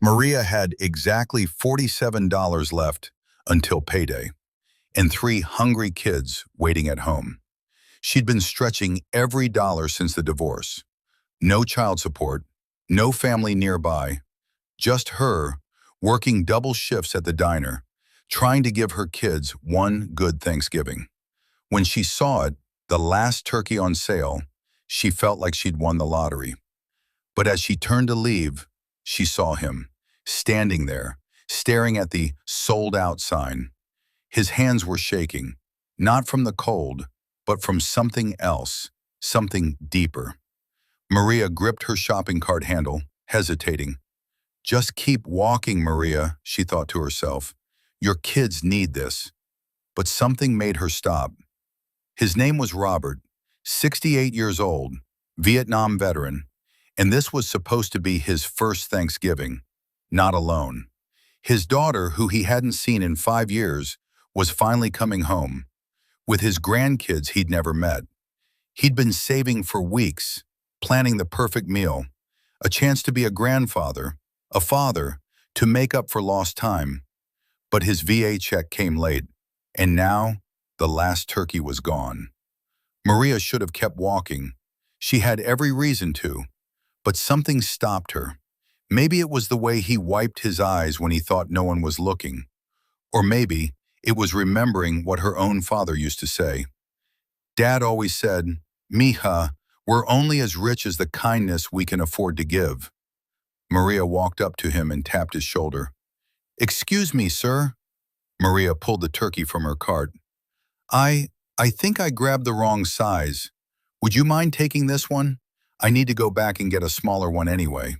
Maria had exactly $47 left until payday, and three hungry kids waiting at home. She'd been stretching every dollar since the divorce. No child support, no family nearby, just her working double shifts at the diner, trying to give her kids one good Thanksgiving. When she saw it, the last turkey on sale, she felt like she'd won the lottery. But as she turned to leave, she saw him, standing there, staring at the sold out sign. His hands were shaking, not from the cold, but from something else, something deeper. Maria gripped her shopping cart handle, hesitating. Just keep walking, Maria, she thought to herself. Your kids need this. But something made her stop. His name was Robert, 68 years old, Vietnam veteran, and this was supposed to be his first Thanksgiving, not alone. His daughter, who he hadn't seen in 5 years, was finally coming home, with his grandkids he'd never met. He'd been saving for weeks, planning the perfect meal, a chance to be a grandfather, a father, to make up for lost time. But his VA check came late, and now the last turkey was gone. Maria should have kept walking. She had every reason to, but something stopped her. Maybe it was the way he wiped his eyes when he thought no one was looking. Or maybe it was remembering what her own father used to say. Dad always said, "Mija, we're only as rich as the kindness we can afford to give." Maria walked up to him and tapped his shoulder. "Excuse me, sir." Maria pulled the turkey from her cart. I think I grabbed the wrong size. Would you mind taking this one? I need to go back and get a smaller one anyway."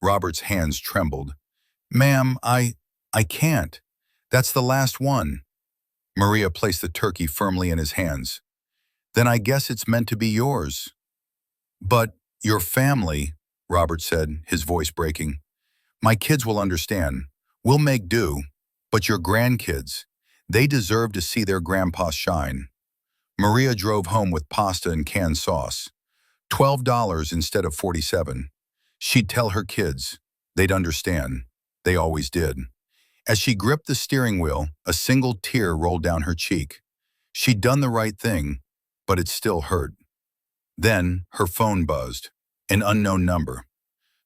Robert's hands trembled. "Ma'am, I can't. That's the last one." Maria placed the turkey firmly in his hands. "Then I guess it's meant to be yours." "But your family," Robert said, his voice breaking. "My kids will understand. We'll make do. But your grandkids, they deserve to see their grandpa shine." Maria drove home with pasta and canned sauce. $12 instead of 47. She'd tell her kids. They'd understand. They always did. As she gripped the steering wheel, a single tear rolled down her cheek. She'd done the right thing, but it still hurt. Then her phone buzzed. An unknown number.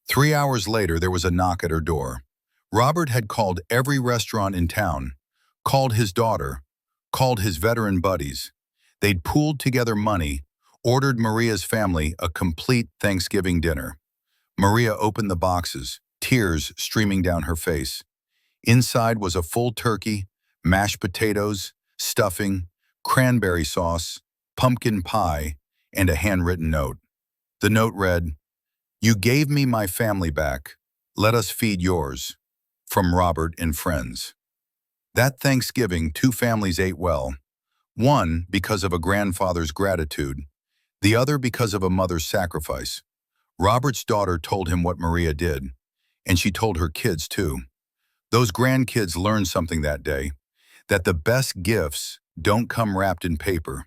3 hours later, there was a knock at her door. Robert had called every restaurant in town, called his daughter, called his veteran buddies. They'd pooled together money, ordered Maria's family a complete Thanksgiving dinner. Maria opened the boxes, tears streaming down her face. Inside was a full turkey, mashed potatoes, stuffing, cranberry sauce, pumpkin pie, and a handwritten note. The note read, "You gave me my family back. Let us feed yours. From Robert and friends." That Thanksgiving, 2 families ate well. One because of a grandfather's gratitude, the other because of a mother's sacrifice. Robert's daughter told him what Maria did, and she told her kids too. Those grandkids learned something that day, that the best gifts don't come wrapped in paper.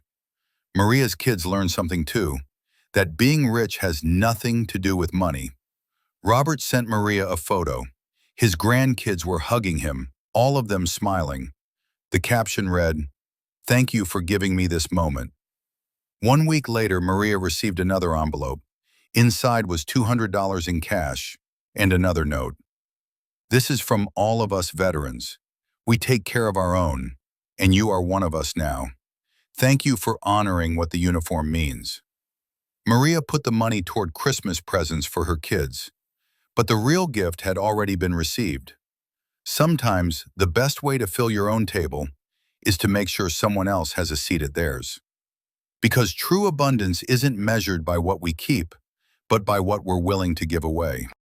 Maria's kids learned something too, that being rich has nothing to do with money. Robert sent Maria a photo. His grandkids were hugging him, all of them smiling. The caption read, "Thank you for giving me this moment." 1 week later, Maria received another envelope. Inside was $200 in cash and another note. "This is from all of us veterans. We take care of our own, and you are one of us now. Thank you for honoring what the uniform means." Maria put the money toward Christmas presents for her kids, but the real gift had already been received. Sometimes the best way to fill your own table is to make sure someone else has a seat at theirs. Because true abundance isn't measured by what we keep, but by what we're willing to give away.